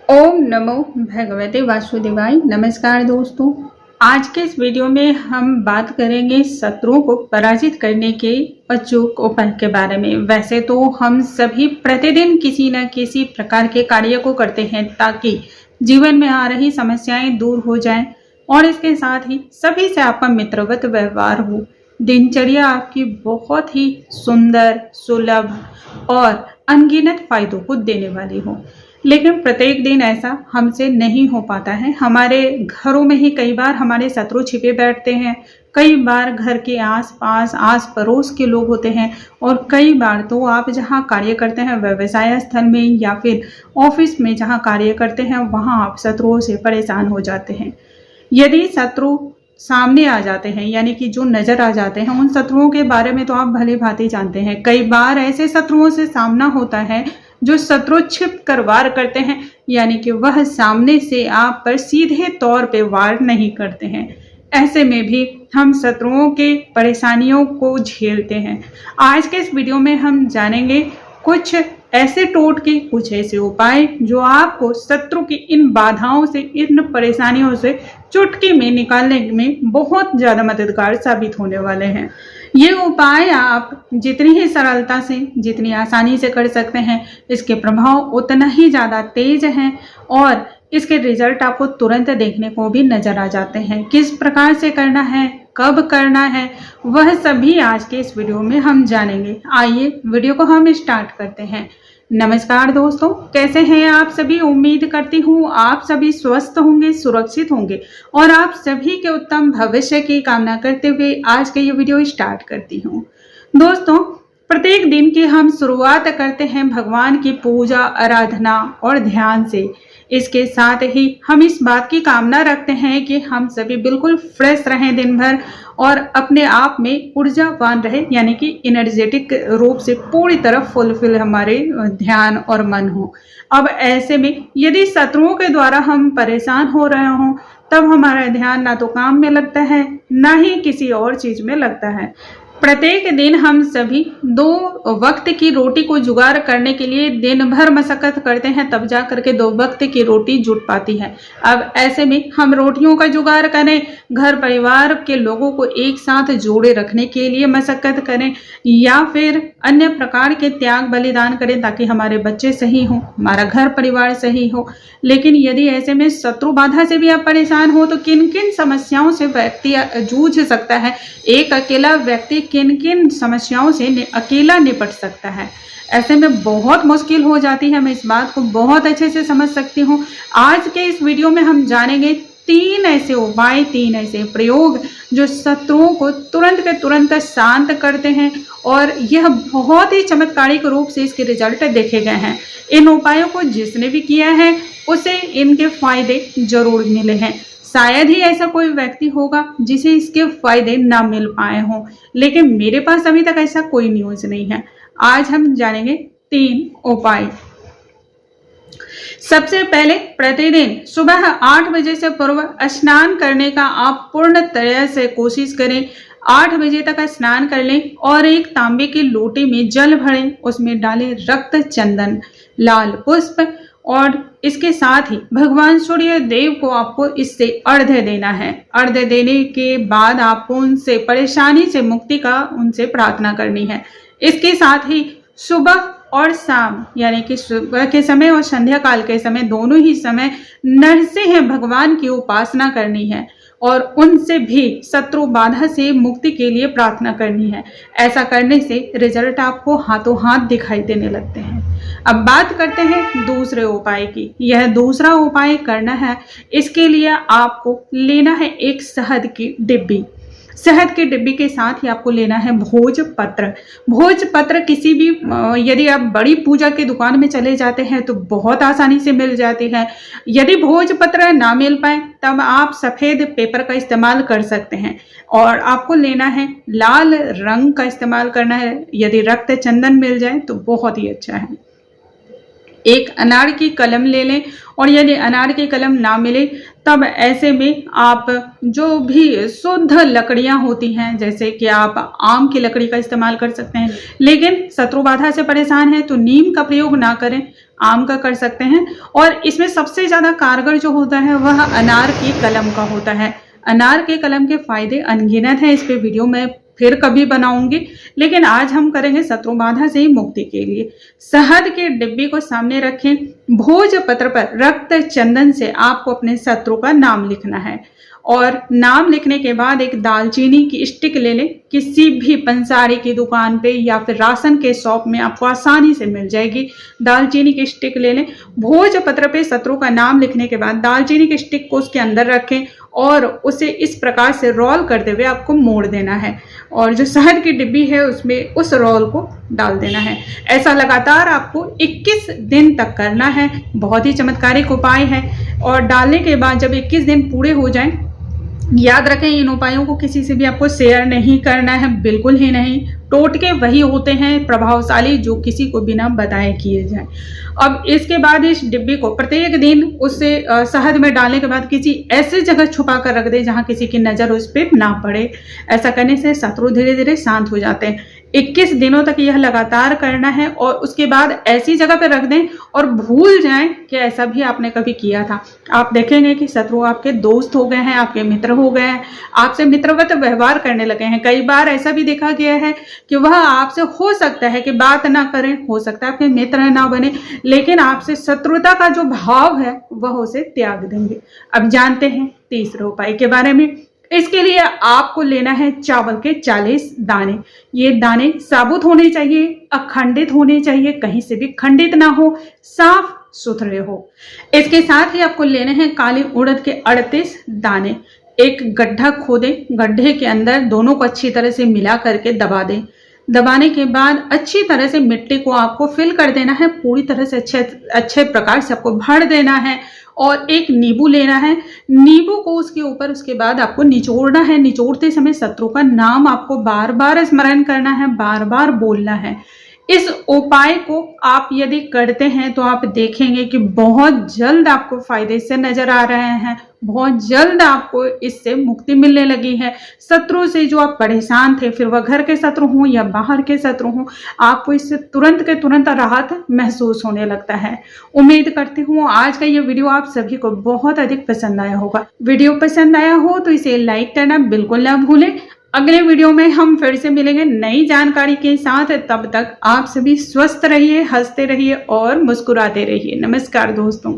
ओम नमो भगवते वासुदेवाय। नमस्कार दोस्तों, आज के इस वीडियो में हम बात करेंगे शत्रुओं को पराजित करने के अचूक उपाय के बारे में। वैसे तो हम सभी प्रतिदिन किसी न किसी प्रकार के कार्य को करते हैं ताकि जीवन में आ रही समस्याएं दूर हो जाएं और इसके साथ ही सभी से आपका मित्रवत व्यवहार हो, दिनचर्या आपकी बहुत ही सुंदर, सुलभ और अनगिनत फायदों को देने वाली हो। लेकिन प्रत्येक दिन ऐसा हमसे नहीं हो पाता है। हमारे घरों में ही कई बार हमारे शत्रु छिपे बैठते हैं, कई बार घर के आसपास आस पड़ोस के लोग होते हैं और कई बार तो आप जहां कार्य करते हैं व्यवसाय स्थल में या फिर ऑफिस में जहां कार्य करते हैं वहां आप शत्रुओं से परेशान हो जाते हैं। यदि शत्रु सामने आ जाते हैं यानी कि जो नजर आ जाते हैं, उन शत्रुओं के बारे में तो आप भली भांति जानते हैं। कई बार ऐसे शत्रुओं से सामना होता है जो शत्रु छिप कर वार करते हैं, यानी कि वह सामने से आप पर सीधे तौर पे वार नहीं करते हैं। ऐसे में भी हम शत्रुओं के परेशानियों को झेलते हैं। आज के इस वीडियो में हम जानेंगे कुछ ऐसे टोटके, कुछ ऐसे उपाय जो आपको शत्रु की इन बाधाओं से, इन परेशानियों से चुटकी में निकालने में बहुत ज्यादा मददगार साबित होने वाले हैं। ये उपाय आप जितनी ही सरलता से, जितनी आसानी से कर सकते हैं, इसके प्रभाव उतना ही ज़्यादा तेज हैं और इसके रिजल्ट आपको तुरंत देखने को भी नजर आ जाते हैं। किस प्रकार से करना है, कब करना है, वह सभी आज के इस वीडियो में हम जानेंगे। आइए वीडियो को हम स्टार्ट करते हैं। नमस्कार दोस्तों, कैसे हैं आप सभी। उम्मीद करती हूँ आप सभी स्वस्थ होंगे, सुरक्षित होंगे और आप सभी के उत्तम भविष्य की कामना करते हुए आज का ये वीडियो स्टार्ट करती हूँ। दोस्तों, प्रत्येक दिन की हम शुरुआत करते हैं भगवान की पूजा, आराधना और ध्यान से। इसके साथ ही हम इस बात की कामना रखते हैं कि हम सभी बिल्कुल फ्रेश रहें दिन भर और अपने आप में ऊर्जावान रहे, यानी कि एनर्जेटिक रूप से पूरी तरह फुलफिल हमारे ध्यान और मन हो। अब ऐसे में यदि शत्रुओं के द्वारा हम परेशान हो रहे हों तब हमारा ध्यान ना तो काम में लगता है ना ही किसी और चीज में लगता है। प्रत्येक दिन हम सभी 2 वक्त की रोटी को जुगाड़ करने के लिए दिन भर मशक्कत करते हैं, तब जा करके 2 वक्त की रोटी जुट पाती है। अब ऐसे में हम रोटियों का जुगाड़ करें, घर परिवार के लोगों को एक साथ जोड़े रखने के लिए मशक्कत करें या फिर अन्य प्रकार के त्याग बलिदान करें ताकि हमारे बच्चे सही हों, हमारा घर परिवार सही हो। लेकिन यदि ऐसे में शत्रु बाधा से भी आप परेशान हो तो किन किन समस्याओं से व्यक्ति जूझ सकता है, एक अकेला व्यक्ति किन किन समस्याओं से अकेला निपट सकता है। ऐसे में बहुत मुश्किल हो जाती है। मैं इस बात को बहुत अच्छे से समझ सकती हूँ। आज के इस वीडियो में हम जानेंगे 3 ऐसे उपाय, 3 ऐसे प्रयोग जो शत्रुओं को तुरंत के तुरंत शांत करते हैं और यह बहुत ही चमत्कारिक रूप से इसके रिजल्ट देखे गए हैं। इन उपायों को जिसने भी किया है उसे इनके फायदे जरूर मिले हैं। शायद ही ऐसा कोई व्यक्ति होगा जिसे इसके फायदे ना मिल पाए हों, लेकिन मेरे पास अभी तक ऐसा कोई न्यूज़ नहीं है। आज हम जानेंगे 3 उपाय। सबसे पहले, प्रतिदिन सुबह 8 बजे से पूर्व स्नान करने का आप पूर्ण तरह से कोशिश करें। 8 बजे तक स्नान कर लें और एक तांबे की लोटे में जल भरें, उसमें डालें रक्त चंदन, लाल पुष्प और इसके साथ ही भगवान सूर्य देव को आपको इससे अर्घ्य देना है। अर्घ्य देने के बाद आपको उनसे परेशानी से मुक्ति का उनसे प्रार्थना करनी है। इसके साथ ही सुबह और शाम, यानी कि सुबह के समय और संध्या काल के समय, दोनों ही समय नरसिंह भगवान की उपासना करनी है और उनसे भी शत्रु बाधा से मुक्ति के लिए प्रार्थना करनी है। ऐसा करने से रिजल्ट आपको हाथों हाथ दिखाई देने लगते हैं। अब बात करते हैं दूसरे उपाय की। यह दूसरा उपाय करना है, इसके लिए आपको लेना है एक शहद की डिब्बी। शहद की डिब्बी के साथ ही आपको लेना है भोजपत्र। भोजपत्र किसी भी, यदि आप बड़ी पूजा की दुकान में चले जाते हैं तो बहुत आसानी से मिल जाती है। यदि भोजपत्र ना मिल पाए तब आप सफ़ेद पेपर का इस्तेमाल कर सकते हैं और आपको लेना है लाल रंग का इस्तेमाल करना है। यदि रक्त चंदन मिल जाए तो बहुत ही अच्छा है। एक अनार की कलम ले लें, और यदि अनार की कलम ना मिले तब ऐसे में आप जो भी शुद्ध लकड़ियां होती हैं, जैसे कि आप आम की लकड़ी का इस्तेमाल कर सकते हैं, लेकिन शत्रु बाधा से परेशान है तो नीम का प्रयोग ना करें, आम का कर सकते हैं। और इसमें सबसे ज़्यादा कारगर जो होता है वह अनार की कलम का होता है। अनार के कलम के फायदे अनगिनत हैं, इस पे वीडियो मैं फिर कभी बनाऊंगी, लेकिन आज हम करेंगे शत्रु बाधा से मुक्ति के लिए। शहद के डिब्बी को सामने रखें, भोजपत्र पर रक्त चंदन से आपको अपने शत्रु का नाम लिखना है, और नाम लिखने के बाद एक दालचीनी की स्टिक ले लें। किसी भी पंसारी की दुकान पे या फिर राशन के शॉप में आपको आसानी से मिल जाएगी। दालचीनी की स्टिक ले लें, भोजपत्र पे शत्रु का नाम लिखने के बाद दालचीनी की स्टिक को उसके अंदर रखें और उसे इस प्रकार से रोल करते हुए आपको मोड़ देना है, और जो शहद की डिब्बी है उसमें उस रोल को डाल देना है। ऐसा लगातार आपको 21 दिन तक करना है। बहुत ही चमत्कारिक उपाय है, और डालने के बाद जब 21 दिन पूरे हो जाएं, याद रखें इन उपायों को किसी से भी आपको शेयर नहीं करना है, बिल्कुल ही नहीं। टोटके वही होते हैं प्रभावशाली जो किसी को बिना बताए किए जाएं। अब इसके बाद इस डिब्बी को प्रत्येक दिन उससे शहद में डालने के बाद किसी ऐसी जगह छुपा कर रख दें जहां किसी की नज़र उस पर ना पड़े। ऐसा करने से शत्रु धीरे धीरे शांत हो जाते हैं। 21 दिनों तक यह लगातार करना है, और उसके बाद ऐसी जगह पर रख दें और भूल जाएं कि ऐसा भी आपने कभी किया था। आप देखेंगे कि शत्रु आपके दोस्त हो गए हैं, आपके मित्र हो गए हैं, आपसे मित्रवत व्यवहार करने लगे हैं। कई बार ऐसा भी देखा गया है कि वह आपसे हो सकता है कि बात ना करें, हो सकता है आपके मित्र ना बने, लेकिन आपसे शत्रुता का जो भाव है वह उसे त्याग देंगे। अब जानते हैं तीसरे उपाय के बारे में। इसके लिए आपको लेना है चावल के 40 दाने। ये दाने साबुत होने चाहिए, अखंडित होने चाहिए, कहीं से भी खंडित ना हो, साफ सुथरे हो। इसके साथ ही आपको लेने हैं काली उड़द के 38 दाने। एक गड्ढा खोदें, गड्ढे के अंदर दोनों को अच्छी तरह से मिला करके दबा दें। दबाने के बाद अच्छी तरह से मिट्टी को आपको फिल कर देना है, पूरी तरह से अच्छे प्रकार से आपको भर देना है, और एक नींबू लेना है। नींबू को उसके ऊपर उसके बाद आपको निचोड़ना है। निचोड़ते समय शत्रु का नाम आपको बार बार स्मरण करना है, बार बार बोलना है। इस उपाय को आप यदि करते हैं तो आप देखेंगे कि बहुत जल्द आपको फायदे से नजर आ रहे हैं, बहुत जल्द आपको इससे मुक्ति मिलने लगी है। शत्रु से जो आप परेशान थे, फिर वह घर के शत्रु हों या बाहर के शत्रु हों, आपको इससे तुरंत के तुरंत राहत महसूस होने लगता है। उम्मीद करती हूँ आज का ये वीडियो आप सभी को बहुत अधिक पसंद आया होगा। वीडियो पसंद आया हो तो इसे लाइक करना बिल्कुल ना भूलें। अगले वीडियो में हम फिर से मिलेंगे नई जानकारी के साथ। तब तक आप सभी स्वस्थ रहिए, हंसते रहिए और मुस्कुराते रहिए। नमस्कार दोस्तों।